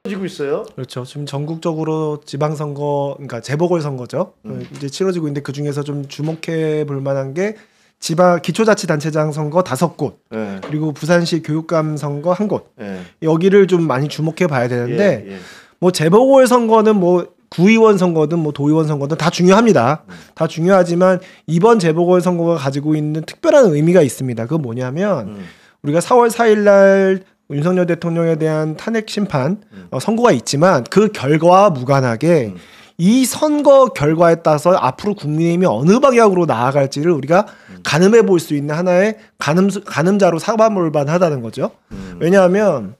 지고 있어요. 그렇죠. 지금 전국적으로 지방선거, 그러니까 재보궐선거죠. 이제 치러지고 있는데 그 중에서 좀 주목해 볼 만한 게 지방 기초자치단체장 선거 5곳, 네. 그리고 부산시 교육감 선거 1곳. 네. 여기를 좀 많이 주목해 봐야 되는데 예. 뭐 재보궐선거는 뭐 구의원 선거든 뭐 도의원 선거든 다 중요합니다. 다 중요하지만 이번 재보궐선거가 가지고 있는 특별한 의미가 있습니다. 그건 뭐냐면 우리가 4월 4일 날 윤석열 대통령에 대한 탄핵 심판 선고가 있지만 그 결과와 무관하게 이 선거 결과에 따라서 앞으로 국민의힘이 어느 방향으로 나아갈지를 우리가 가늠해 볼 수 있는 하나의 가늠자로 사과몰반하다는 거죠. 왜냐하면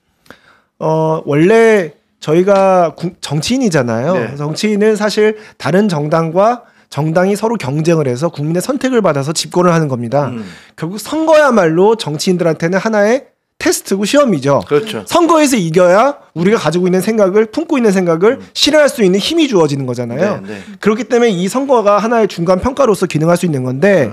원래 저희가 정치인이잖아요. 네. 정치인은 사실 다른 정당이 서로 경쟁을 해서 국민의 선택을 받아서 집권을 하는 겁니다. 결국 선거야말로 정치인들한테는 하나의 테스트고 시험이죠. 그렇죠. 선거에서 이겨야 우리가 가지고 있는 생각을, 품고 있는 생각을 실현할 수 있는 힘이 주어지는 거잖아요. 네. 그렇기 때문에 이 선거가 하나의 중간 평가로서 기능할 수 있는 건데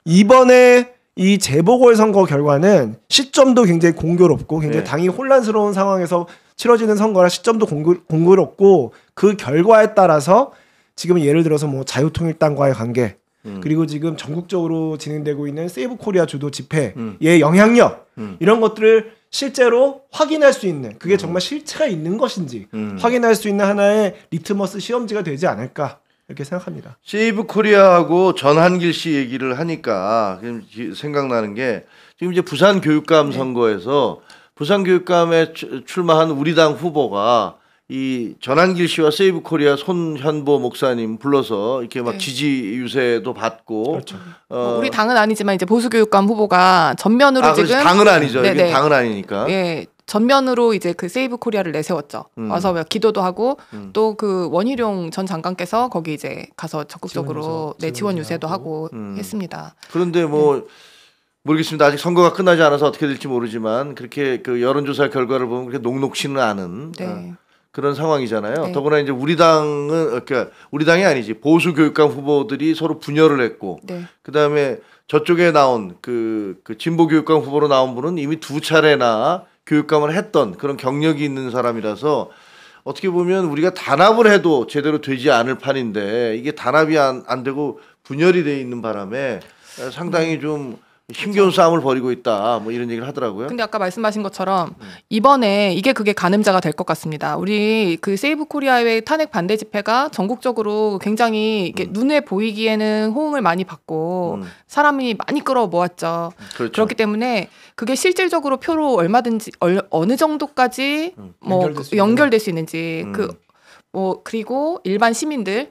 이번에 이 재보궐선거 결과는 시점도 굉장히 공교롭고 굉장히 당이 혼란스러운 상황에서 치러지는 선거라 시점도 공교롭고 그 결과에 따라서 지금 예를 들어서 뭐 자유통일당과의 관계 그리고 지금 전국적으로 진행되고 있는 세이브 코리아 주도 집회의 영향력 이런 것들을 실제로 확인할 수 있는 그게 정말 실체가 있는 것인지 확인할 수 있는 하나의 리트머스 시험지가 되지 않을까 이렇게 생각합니다. 세이브 코리아하고 전한길 씨 얘기를 하니까 생각나는 게 지금 이제 부산 교육감 선거에서 부산 교육감에 출마한 우리 당 후보가 이 전한길 씨와 세이브 코리아 손현보 목사님 불러서 이렇게 막 지지 유세도 받고 그렇죠. 우리 당은 아니지만 이제 보수교육감 후보가 전면으로 지금 당은 아니죠. 이게 당은 아니니까. 예. 전면으로 이제 그 세이브 코리아를 내세웠죠. 와서 기도도 하고 또 그 원희룡 전 장관께서 거기 이제 가서 적극적으로 지원 유세도 하고 했습니다. 그런데 뭐 모르겠습니다. 아직 선거가 끝나지 않아서 어떻게 될지 모르지만 그렇게 그 여론조사 결과를 보면 그렇게 녹록치는 않은 그런 상황이잖아요. 더구나 이제 우리 당은 그러니까 우리 당이 아니지 보수 교육감 후보들이 서로 분열을 했고 그다음에 저쪽에 나온 그 진보 교육감 후보로 나온 분은 이미 2차례나 교육감을 했던 그런 경력이 있는 사람이라서 어떻게 보면 우리가 단합을 해도 제대로 되지 않을 판인데 이게 단합이 안 되고 분열이 돼 있는 바람에 상당히 좀 힘겨운 싸움을 벌이고 있다. 뭐 이런 얘기를 하더라고요. 근데 아까 말씀하신 것처럼 이번에 그게 가늠자가 될 것 같습니다. 우리 그 세이브 코리아의 탄핵 반대 집회가 전국적으로 굉장히 이렇게 눈에 보이기에는 호응을 많이 받고 사람이 많이 끌어 모았죠. 그렇죠. 그렇기 때문에 그게 실질적으로 표로 얼마든지 어느 정도까지 뭐 연결될 수 있는지 그리고 일반 시민들의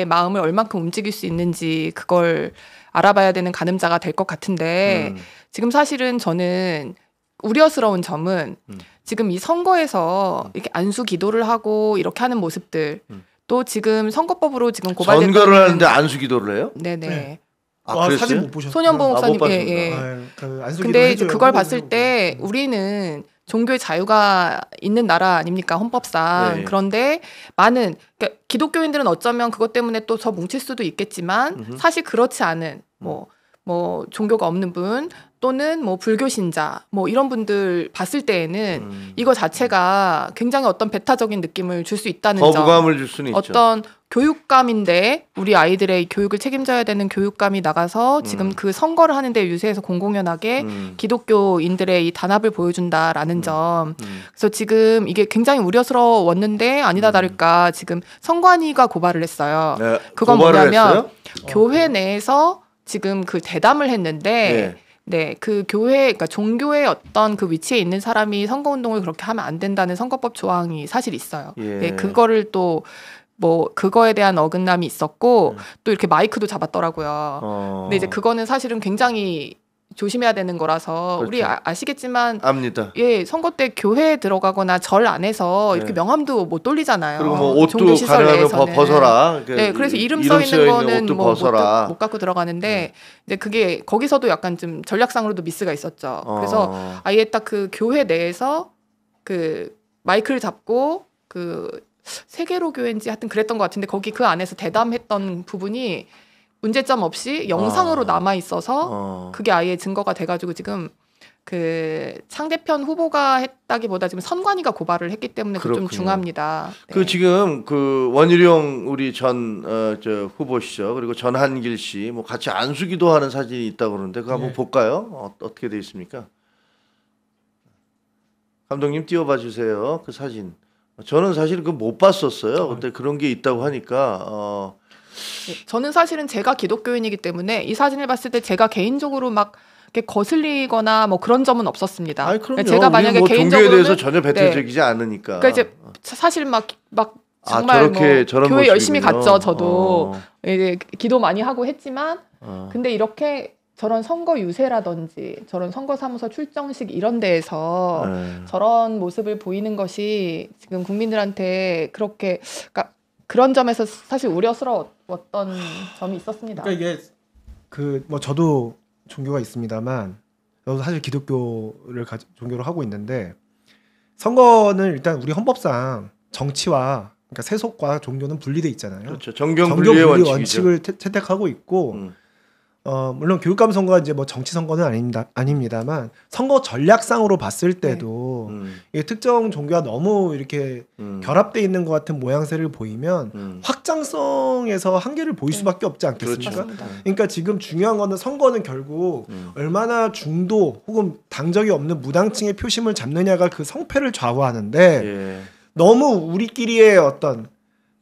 마음을 얼만큼 움직일 수 있는지 그걸 알아봐야 되는 가늠자가 될 것 같은데 지금 사실은 저는 우려스러운 점은 지금 이 선거에서 이렇게 안수 기도를 하고 이렇게 하는 모습들 또 지금 선거법으로 지금 고발된 선거를 하는데 안수 기도를 해요? 네네. 네. 사진 못 보셨어요? 손현보 목사님 근데 그걸 봤을 때 네. 우리는 종교의 자유가 있는 나라 아닙니까 헌법상. 그런데 많은 그러니까 기독교인들은 어쩌면 그것 때문에 또 더 뭉칠 수도 있겠지만 사실 그렇지 않은 뭐 종교가 없는 분 또는 뭐 불교 신자 뭐 이런 분들 봤을 때에는 이거 자체가 굉장히 어떤 배타적인 느낌을 줄 수 있다는 점. 거부감을 줄 수는 있죠. 어떤 교육감인데 우리 아이들의 교육을 책임져야 되는 교육감이 나가서 지금 그 선거를 하는데 유세에서 공공연하게 기독교인들의 이 단합을 보여준다라는 점. 그래서 지금 이게 굉장히 우려스러웠는데 아니다 다를까 지금 선관위가 고발을 했어요. 네, 그건 고발을 뭐냐면 했어요? 교회 내에서 지금 그 대담을 했는데 그 교회, 그러니까 종교의 어떤 그 위치에 있는 사람이 선거운동을 그렇게 하면 안 된다는 선거법 조항이 사실 있어요. 그거를 또 뭐 그거에 대한 어긋남이 있었고 또 이렇게 마이크도 잡았더라고요. 근데 이제 그거는 사실은 굉장히 조심해야 되는 거라서 그렇죠. 우리 아시겠지만 압니다. 선거 때 교회에 들어가거나 절 안에서 이렇게 명함도 못 돌리잖아요. 그리고 뭐 옷도 가능하면 벗어라. 그래서 이름 써 있는 거는 옷도 뭐 벗어라. 못 갖고 들어가는데 이제 그게 거기서도 약간 좀 전략상으로도 미스가 있었죠. 그래서 아예 딱 그 교회 내에서 그 마이크를 잡고 그 세계로 교회인지 하여튼 그랬던 것 같은데 거기 그 안에서 대담했던 부분이 문제점 없이 영상으로 남아 있어서 그게 아예 증거가 돼가지고 지금 그 상대편 후보가 했다기보다 지금 선관위가 고발을 했기 때문에 좀 중합니다. 네. 그 지금 그 원희룡 우리 전 저 후보시죠. 그리고 전한길 씨 뭐 같이 안수기도 하는 사진이 있다고 그러는데 그거 한번 볼까요? 어떻게 돼 있습니까? 감독님 띄워봐 주세요. 그 사진. 저는 사실 그거 못 봤었어요. 근데 그런 게 있다고 하니까 네, 저는 사실은 제가 기독교인이기 때문에 이 사진을 봤을 때 제가 개인적으로 막 이렇게 거슬리거나 뭐 그런 점은 없었습니다. 아니, 그럼요. 제가 만약에 뭐 개인적으로 종교에 대해서 전혀 배타적이지 않으니까. 그러니까 이제 사실 막 정말 저렇게 저런 교회 열심히 모습이군요. 갔죠. 저도 이제 기도 많이 하고 했지만 근데 이렇게 저런 선거 유세라든지 저런 선거사무소 출정식 이런 데에서 저런 모습을 보이는 것이 지금 국민들한테 그렇게 그러니까 그런 점에서 사실 우려스러웠던 점이 있었습니다. 그러니까 이게 그 뭐 저도 종교가 있습니다만 저도 사실 기독교를 종교로 하고 있는데 선거는 일단 우리 헌법상 정치와 그러니까 세속과 종교는 분리돼 있잖아요. 그렇죠. 정경 분리의 원칙을 채택하고 있고 물론 교육감 선거가 이제 뭐 정치 선거는 아닙니다만 선거 전략상으로 봤을 때도 이게 특정 종교가 너무 이렇게 결합돼 있는 것 같은 모양새를 보이면 확장성에서 한계를 보일 수밖에 없지 않겠습니까? 그렇죠. 그러니까 지금 중요한 거는 선거는 결국 얼마나 중도 혹은 당적이 없는 무당층의 표심을 잡느냐가 그 성패를 좌우하는데 너무 우리끼리의 어떤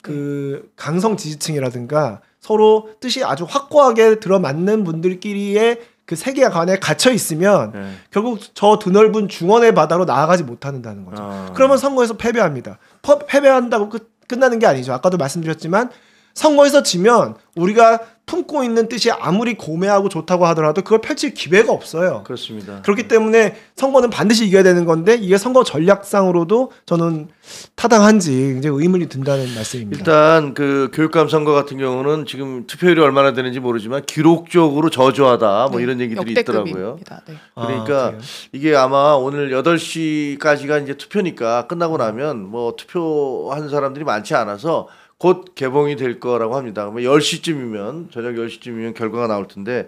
그 강성 지지층이라든가 서로 뜻이 아주 확고하게 들어맞는 분들끼리의 그 세계관에 갇혀 있으면 결국 저 드넓은 중원의 바다로 나아가지 못한다는 거죠. 그러면 선거에서 패배합니다. 패배한다고 끝나는 게 아니죠. 아까도 말씀드렸지만 선거에서 지면 우리가 품고 있는 뜻이 아무리 고매하고 좋다고 하더라도 그걸 펼칠 기회가 없어요. 그렇습니다. 그렇기 때문에 선거는 반드시 이겨야 되는 건데 이게 선거 전략상으로도 저는 타당한지 이제 의문이 든다는 말씀입니다. 일단 그 교육감 선거 같은 경우는 지금 투표율이 얼마나 되는지 모르지만 기록적으로 저조하다 뭐 이런 얘기들이 있더라고요. 네. 그러니까 이게 아마 오늘 8시까지가 이제 투표니까 끝나고 나면 뭐 투표한 사람들이 많지 않아서 곧 개봉이 될 거라고 합니다. 10시쯤이면 저녁 10시쯤이면 결과가 나올 텐데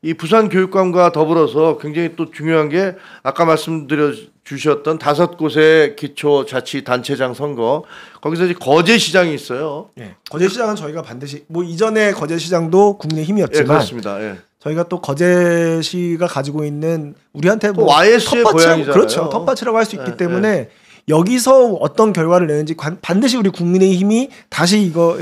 이 부산교육감과 더불어서 굉장히 또 중요한 게 아까 말씀드려 주셨던 5곳의 기초자치단체장 선거 거기서 이제 거제시장이 있어요. 네. 거제시장은 저희가 반드시 뭐 이전에 거제시장도 국민의힘이었지만 그렇습니다. 저희가 또 거제시가 가지고 있는 우리한테 뭐 YS의 고향이잖아요. 그렇죠. 텃밭이라고 할 수 있기 때문에 여기서 어떤 결과를 내는지 반드시 우리 국민의힘이 다시 이거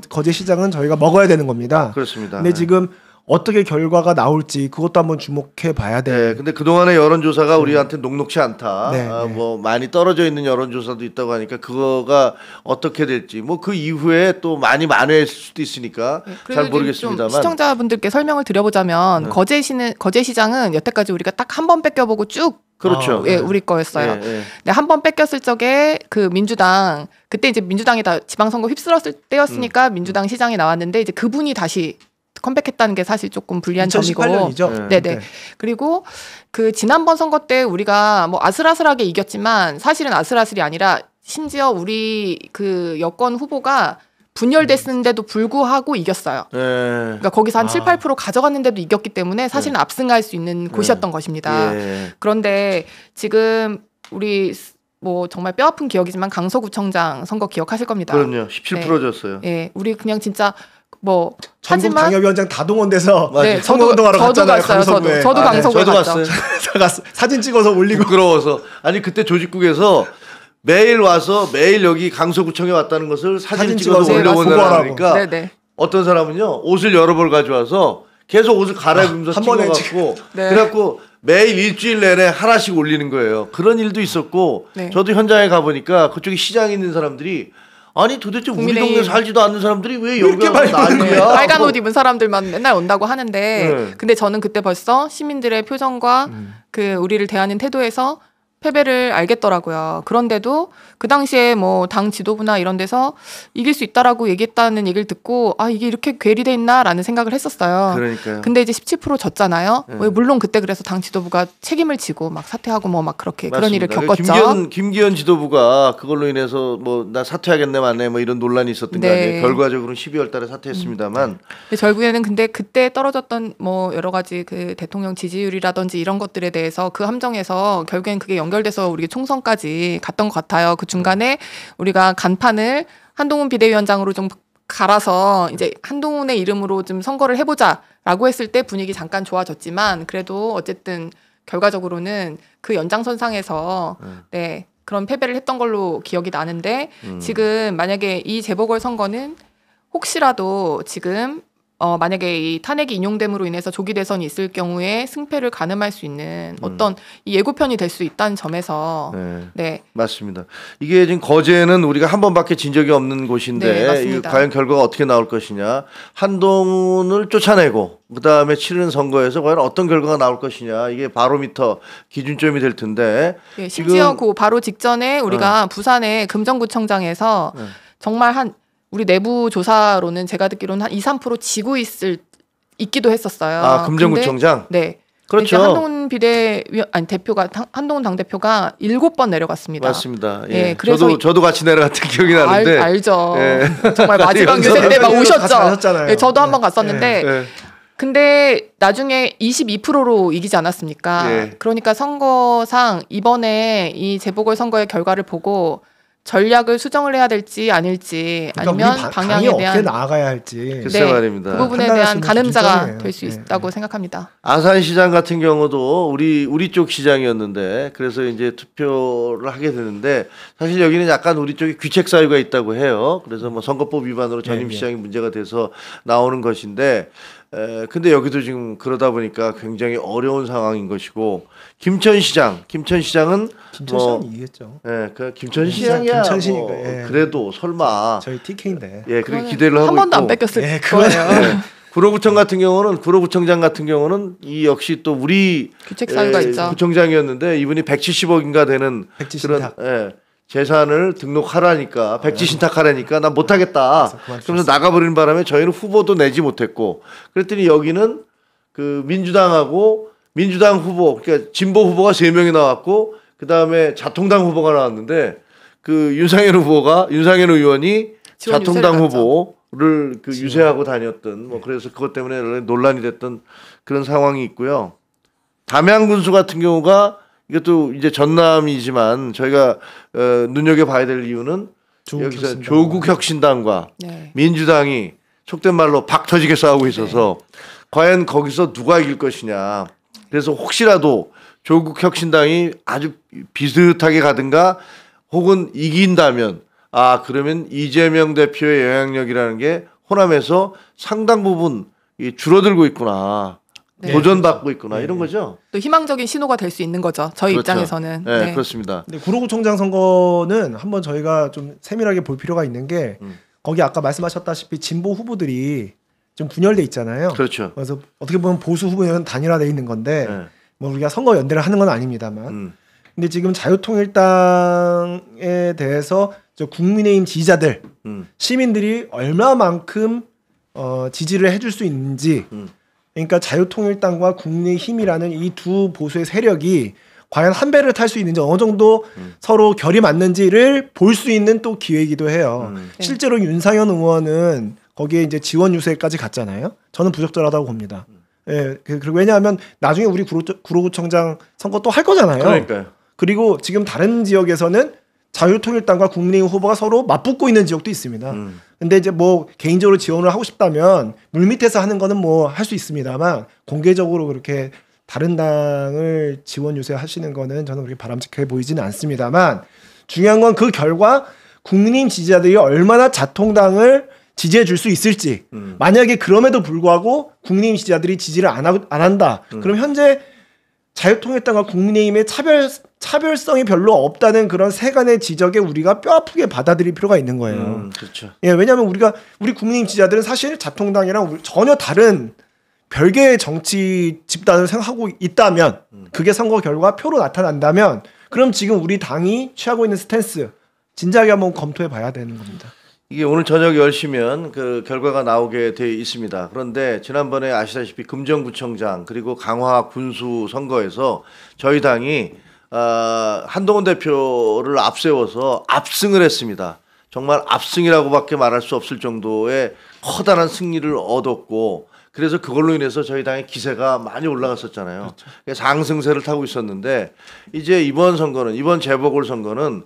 거제시장은 저희가 먹어야 되는 겁니다. 그렇습니다. 근데 지금 어떻게 결과가 나올지 그것도 한번 주목해 봐야 돼. 네, 근데 그동안의 여론조사가 우리한테 녹록치 않다. 뭐 많이 떨어져 있는 여론조사도 있다고 하니까 그거가 어떻게 될지 뭐 그 이후에 또 많이 만회했을 수도 있으니까 잘 모르겠습니다만 시청자분들께 설명을 드려보자면 거제시장은 여태까지 우리가 딱 한 번 뺏겨보고 쭉 그렇죠. 우리 거였어요. 네, 한 번 뺏겼을 적에 그 민주당 그때 이제 민주당이 다 지방선거 휩쓸었을 때였으니까 민주당 시장에 나왔는데 이제 그분이 다시 컴백했다는 게 사실 조금 불리한 2018년이죠. 점이고. 네네. 그리고 그 지난번 선거 때 우리가 뭐 아슬아슬하게 이겼지만 사실은 아슬아슬이 아니라 심지어 우리 그 여권 후보가 분열됐는데도 불구하고 이겼어요. 그러니까 거기서 한 7, 8% 가져갔는데도 이겼기 때문에 사실은 압승할 수 있는 곳이었던 것입니다. 그런데 지금 우리 뭐 정말 뼈아픈 기억이지만 강서구청장 선거 기억하실 겁니다. 그럼요. 17%졌어요. 네, 우리 그냥 진짜 뭐 전국 하지만 당협위원장 다 동원돼서 저도 선거운동하러 갔잖아요. 갔어요. 강서구에. 저도 강서구에 갔죠. 사진 찍어서 올리고. 부끄러워서. 아니 그때 조직국에서 매일 와서 매일 여기 강서구청에 왔다는 것을 사진 찍어서 올려보내라니까 어떤 사람은요 옷을 여러 벌 가져와서 계속 옷을 갈아입으면서 찍어갖고 그래갖고 매일 일주일 내내 하나씩 올리는 거예요. 그런 일도 있었고 저도 현장에 가보니까 그쪽에 시장에 있는 사람들이 아니 도대체 우리 동네 살지도 않는 사람들이 왜 여기 와서 난리야. 빨간 옷 입은 사람들만 맨날 온다고 하는데 근데 저는 그때 벌써 시민들의 표정과 그 우리를 대하는 태도에서 패배를 알겠더라고요. 그런데도 그 당시에 뭐 당 지도부나 이런 데서 이길 수 있다라고 얘기했다는 얘기를 듣고 아 이게 이렇게 괴리돼 있나라는 생각을 했었어요. 그러니까요. 근데 이제 17% 졌잖아요. 물론 그때 그래서 당 지도부가 책임을 지고 막 사퇴하고 뭐 막 그렇게 맞습니다. 그런 일을 겪었죠. 김기현 지도부가 그걸로 인해서 뭐 나 사퇴하겠네 맞네 뭐 이런 논란이 있었던 거 아니에요. 결과적으로는 12월달에 사퇴했습니다만. 결국에는 근데 그때 떨어졌던 뭐 여러 가지 그 대통령 지지율이라든지 이런 것들에 대해서 그 함정에서 결국엔 그게 연결돼서 우리 총선까지 갔던 것 같아요. 그 중간에 우리가 간판을 한동훈 비대위원장으로 좀 갈아서 이제 한동훈의 이름으로 좀 선거를 해보자라고 했을 때 분위기 잠깐 좋아졌지만 그래도 어쨌든 결과적으로는 그 연장선상에서 네 그런 패배를 했던 걸로 기억이 나는데 지금 만약에 이 재보궐선거는 혹시라도 지금 만약에 이 탄핵이 인용됨으로 인해서 조기 대선이 있을 경우에 승패를 가늠할 수 있는 어떤 이 예고편이 될 수 있다는 점에서 네. 맞습니다. 이게 지금 거제는 우리가 한 번밖에 진 적이 없는 곳인데 네, 이 과연 결과가 어떻게 나올 것이냐. 한동훈을 쫓아내고 그다음에 치르는 선거에서 과연 어떤 결과가 나올 것이냐. 이게 바로미터 기준점이 될 텐데 예, 심지어 그 바로 직전에 우리가 부산의 금정구청장에서 정말 우리 내부 조사로는 제가 듣기로는 한 2, 3% 지고 있기도 했었어요. 아, 금정구청장? 네. 그렇죠. 한동훈 대표가 한동훈 당대표가 7번 내려갔습니다. 맞습니다. 예. 예, 그래서 저도 같이 내려갔던 기억이 나는데. 알죠. 예. 정말 마지막 유세 때 막 오셨죠. 예, 저도 네. 한번 갔었는데. 예. 근데 나중에 22%로 이기지 않았습니까? 예. 그러니까 선거상 이번에 이 재보궐선거의 결과를 보고 전략을 수정을 해야 될지 아닐지 그러니까 아니면 방향에 어떻게 대한 나아가야 할지 글쎄 말입니다. 그 부분에 대한 가늠자가 될 수 있다고 생각합니다. 아산시장 같은 경우도 우리 쪽 시장이었는데 그래서 이제 투표를 하게 되는데 사실 여기는 약간 우리 쪽에 귀책 사유가 있다고 해요. 그래서 뭐 선거법 위반으로 전임 시장이 문제가 돼서 나오는 것인데 근데 여기도 지금 그러다 보니까 굉장히 어려운 상황인 것이고 김천시장은 김천시장은 이기겠죠. 예, 그 김천시장이야. 김천시니까 뭐 그래도 설마 저희 TK인데. 예, 그렇게 기대를 하고 한 번도 있고. 안 뺏겼을 예, 거예요. 예. 구로구청장 같은 경우는 이 역시 또 우리 규책 사유가 있죠. 구청장이었는데 이분이 170억인가 되는 백지 그런 신탁. 재산을 등록하라니까 백지 신탁하라니까 난 못하겠다. 그러면서 나가버리는 바람에 저희는 후보도 내지 못했고 그랬더니 여기는 그 민주당 후보 그러니까 진보 후보가 3명이 나왔고 그 다음에 자통당 후보가 나왔는데 그 윤상현 의원이 자통당 후보를 그 유세하고 다녔던 뭐 그래서 그것 때문에 논란이 됐던 그런 상황이 있고요. 담양군수 같은 경우가 이것도 이제 전남이지만 저희가 눈여겨봐야 될 이유는 여기서 조국혁신당과 민주당이 속된 말로 박 터지게 싸우고 있어서 과연 거기서 누가 이길 것이냐. 그래서 혹시라도 조국혁신당이 아주 비슷하게 가든가 혹은 이긴다면 그러면 이재명 대표의 영향력이라는 게 호남에서 상당 부분 줄어들고 있구나. 네. 도전받고 있구나 이런 거죠. 또 희망적인 신호가 될 수 있는 거죠. 저희 그렇죠. 입장에서는. 네, 그렇습니다. 근데 구로구청장 선거는 한번 저희가 좀 세밀하게 볼 필요가 있는 게 거기 아까 말씀하셨다시피 진보 후보들이 좀 분열돼 있잖아요. 그렇죠. 그래서 어떻게 보면 보수 후보는 단일화돼 있는 건데 뭐 우리가 선거 연대를 하는 건 아닙니다만. 근데 지금 자유통일당에 대해서 저 국민의힘 지지자들, 시민들이 얼마만큼 지지를 해줄 수 있는지. 그러니까 자유통일당과 국민의힘이라는 이 두 보수의 세력이 과연 한 배를 탈 수 있는지 어느 정도 서로 결이 맞는지를 볼 수 있는 또 기회이기도 해요. 실제로 윤상현 의원은 거기에 이제 지원 유세까지 갔잖아요. 저는 부적절하다고 봅니다. 예, 그리고 왜냐하면 나중에 우리 구로구청장 선거 또 할 거잖아요. 그러니까요. 그리고 지금 다른 지역에서는 자유통일당과 국민의힘 후보가 서로 맞붙고 있는 지역도 있습니다. 근데 이제 뭐 개인적으로 지원을 하고 싶다면 물밑에서 하는 거는 뭐 할 수 있습니다만 공개적으로 그렇게 다른 당을 지원 유세하시는 거는 저는 그렇게 바람직해 보이지는 않습니다만 중요한 건 그 결과 국민의힘 지지자들이 얼마나 자통당을 지지해 줄 수 있을지 만약에 그럼에도 불구하고 국민의힘 지지자들이 지지를 안 한다. 그럼 현재 자유통일당과 국민의힘의 차별성이 별로 없다는 그런 세간의 지적에 우리가 뼈아프게 받아들일 필요가 있는 거예요. 그렇죠. 예, 왜냐하면 우리 국민의힘 지지자들은 사실 자통당이랑 전혀 다른 별개의 정치 집단을 생각하고 있다면 그게 선거 결과 표로 나타난다면 그럼 지금 우리 당이 취하고 있는 스탠스 진작에 한번 검토해 봐야 되는 겁니다. 이게 오늘 저녁 10시면 그 결과가 나오게 돼 있습니다. 그런데 지난번에 아시다시피 금정구청장 그리고 강화 군수 선거에서 저희 당이 한동훈 대표를 앞세워서 압승을 했습니다. 정말 압승이라고밖에 말할 수 없을 정도의 커다란 승리를 얻었고 그래서 그걸로 인해서 저희 당의 기세가 많이 올라갔었잖아요. 그렇죠. 상승세를 타고 있었는데 이제 이번 선거는 이번 재보궐선거는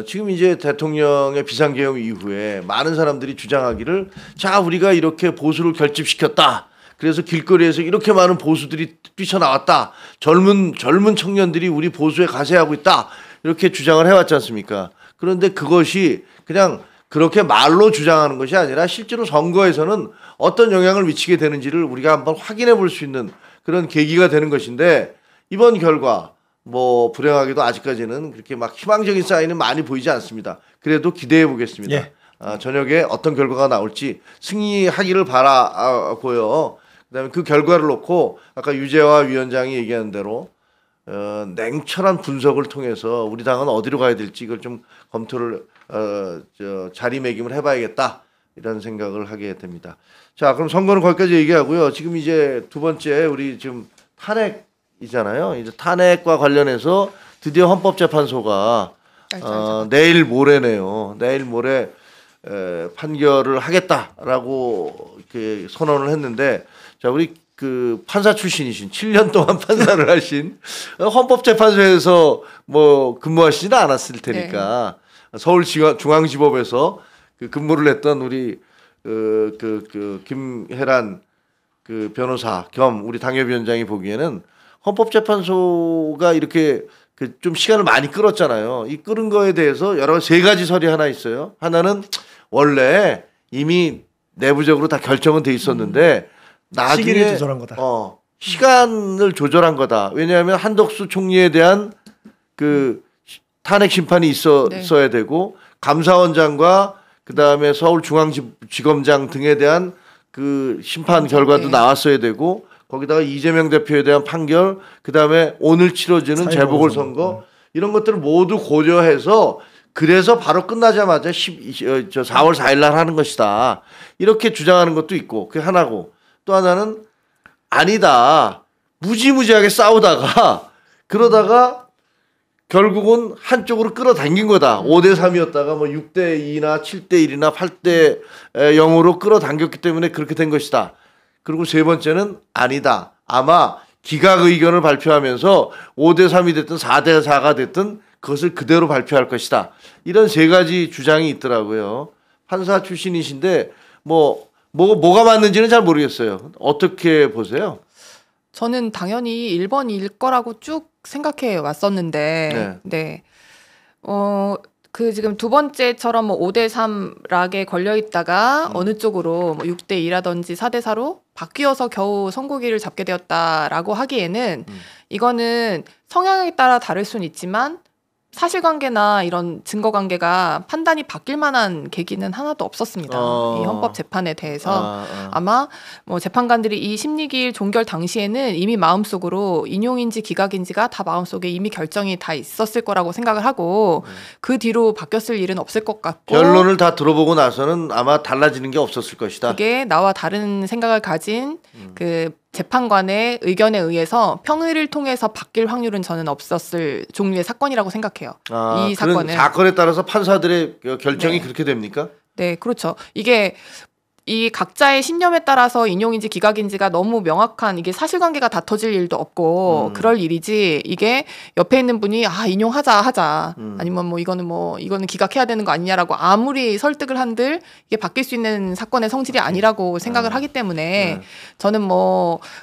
지금 이제 대통령의 비상계엄 이후에 많은 사람들이 주장하기를 자 우리가 이렇게 보수를 결집시켰다. 그래서 길거리에서 이렇게 많은 보수들이 뛰쳐나왔다. 젊은 청년들이 우리 보수에 가세하고 있다. 이렇게 주장을 해왔지 않습니까? 그런데 그것이 그냥 그렇게 말로 주장하는 것이 아니라 실제로 선거에서는 어떤 영향을 미치게 되는지를 우리가 한번 확인해 볼 수 있는 그런 계기가 되는 것인데 이번 결과 뭐 불행하게도 아직까지는 그렇게 막 희망적인 사인은 많이 보이지 않습니다. 그래도 기대해 보겠습니다. 예. 저녁에 어떤 결과가 나올지 승리하기를 바라고요. 그다음에 그 결과를 놓고 아까 유재화 위원장이 얘기한 대로 냉철한 분석을 통해서 우리 당은 어디로 가야 될지 이걸 좀 검토를 자리매김을 해봐야겠다 이런 생각을 하게 됩니다. 자, 그럼 선거는 거기까지 얘기하고요. 지금 이제 두 번째 우리 지금 탄핵이잖아요. 이제 탄핵과 관련해서 드디어 헌법재판소가 내일 모레네요. 내일 모레 판결을 하겠다라고 이렇게 선언을 했는데, 자 우리 그 판사 출신이신 7년 동안 판사를 하신 헌법재판소에서 뭐 근무하시지는 않았을 테니까 네. 서울중앙지법에서 그 근무를 했던 우리 김혜란 그 변호사 겸 우리 당협위원장이 보기에는 헌법재판소가 이렇게 그 좀 시간을 많이 끌었잖아요. 이 끌은 거에 대해서 세 가지 설이 하나 있어요. 하나는 원래 이미 내부적으로 다 결정은 돼 있었는데 나중에 시기를 조절한 거다. 시간을 조절한 거다. 왜냐하면 한덕수 총리에 대한 그 탄핵 심판이 있었어야 되고 감사원장과 그 다음에 서울중앙지검장 등에 대한 그 심판 결과도 나왔어야 되고 거기다가 이재명 대표에 대한 판결, 그 다음에 오늘 치러지는 재보궐선거 이런 것들을 모두 고려해서 그래서 바로 끝나자마자 4월 4일 날 하는 것이다. 이렇게 주장하는 것도 있고 그게 하나고 또 하나는 아니다. 무지무지하게 싸우다가 그러다가 결국은 한쪽으로 끌어당긴 거다. 5대3이었다가 뭐 6대2나 7대1이나 8대0으로 끌어당겼기 때문에 그렇게 된 것이다. 그리고 세 번째는 아니다. 아마 기각 의견을 발표하면서 5대3이 됐든 4대4가 됐든 그것을 그대로 발표할 것이다. 이런 세 가지 주장이 있더라고요. 판사 출신이신데 뭐가 맞는지는 잘 모르겠어요. 어떻게 보세요? 저는 당연히 1번일 거라고 쭉 생각해 왔었는데, 네. 그 지금 두 번째처럼 뭐 5대3 락에 걸려 있다가 어느 쪽으로 뭐 6대2라든지 4대4로 바뀌어서 겨우 선고기를 잡게 되었다라고 하기에는 이거는 성향에 따라 다를 수는 있지만 사실관계나 이런 증거관계가 판단이 바뀔 만한 계기는 하나도 없었습니다. 이 헌법 재판에 대해서 아마 뭐 재판관들이 이 심리기일 종결 당시에는 이미 마음속으로 인용인지 기각인지가 다 마음속에 이미 결정이 다 있었을 거라고 생각을 하고 그 뒤로 바뀌었을 일은 없을 것 같고 결론을 다 들어보고 나서는 아마 달라지는 게 없었을 것이다. 그게 나와 다른 생각을 가진 그 재판관의 의견에 의해서 평의를 통해서 바뀔 확률은 저는 없었을 종류의 사건이라고 생각해요. 이 사건은 사건에 따라서 판사들의 결정이 그렇게 됩니까? 네, 그렇죠. 이게 이 각자의 신념에 따라서 인용인지 기각인지가 너무 명확한 이게 사실관계가 다 터질 일도 없고 그럴 일이지 이게 옆에 있는 분이 인용하자 아니면 이거는 기각해야 되는 거 아니냐라고 아무리 설득을 한들 이게 바뀔 수 있는 사건의 성질이 아니라고 생각을 하기 때문에 저는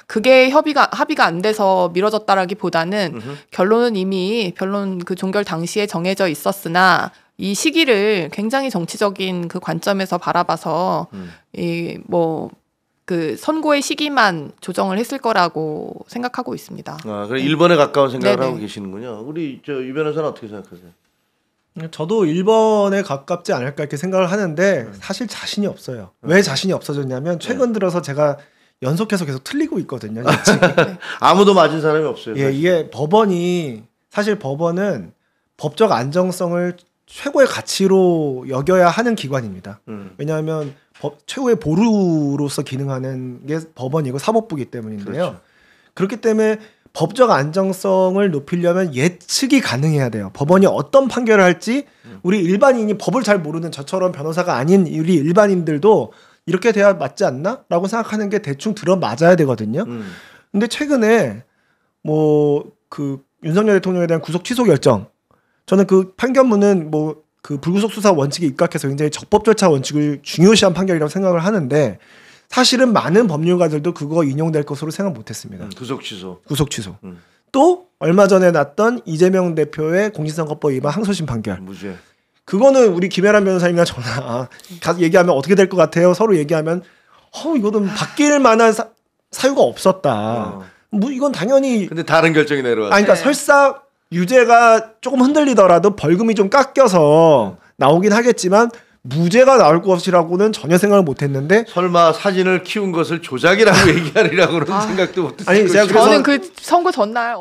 그게 합의가 안 돼서 미뤄졌다라기보다는 결론은 이미 변론 그 종결 당시에 정해져 있었으나 이 시기를 굉장히 정치적인 그 관점에서 바라봐서 그 선고의 시기만 조정을 했을 거라고 생각하고 있습니다. 그럼 1번에 가까운 생각을 하고 계시는군요. 우리 유 변호사는 어떻게 생각하세요? 저도 1번에 가깝지 않을까 이렇게 생각을 하는데 사실 자신이 없어요. 왜 자신이 없어졌냐면 최근 들어서 제가 연속해서 계속 틀리고 있거든요. 아무도 맞은 사람이 없어요. 이게 법원이 사실 법원은 법적 안정성을 최고의 가치로 여겨야 하는 기관입니다. 왜냐하면 최고의 보루로서 기능하는 게 법원이고 사법부이기 때문인데요. 그렇죠. 그렇기 때문에 법적 안정성을 높이려면 예측이 가능해야 돼요. 법원이 어떤 판결을 할지 우리 일반인이 법을 잘 모르는 저처럼 변호사가 아닌 우리 일반인들도 이렇게 돼야 맞지 않나? 라고 생각하는 게 대충 들어맞아야 되거든요. 근데 최근에 뭐 그 윤석열 대통령에 대한 구속 취소 결정, 저는 그 판결문은 뭐 그 불구속 수사 원칙에 입각해서 굉장히 적법 절차 원칙을 중요시한 판결이라고 생각을 하는데 사실은 많은 법률가들도 그거 인용될 것으로 생각 못했습니다. 구속 취소. 구속 취소. 또 얼마 전에 났던 이재명 대표의 공직선거법 위반 항소심 판결. 무죄. 그거는 우리 김혜란 변호사님이나 저나 가서 얘기하면 어떻게 될 것 같아요? 서로 얘기하면 이거는 바뀔 만한 사유가 없었다. 뭐 이건 당연히. 근데 다른 결정이 내려왔어. 그러니까 설사 유죄가 조금 흔들리더라도 벌금이 좀 깎여서 나오긴 하겠지만 무죄가 나올 것이라고는 전혀 생각을 못했는데 설마 사진을 키운 것을 조작이라고 얘기하리라고 그런 생각도 못했어요. 아니, 저는 그 선거 전날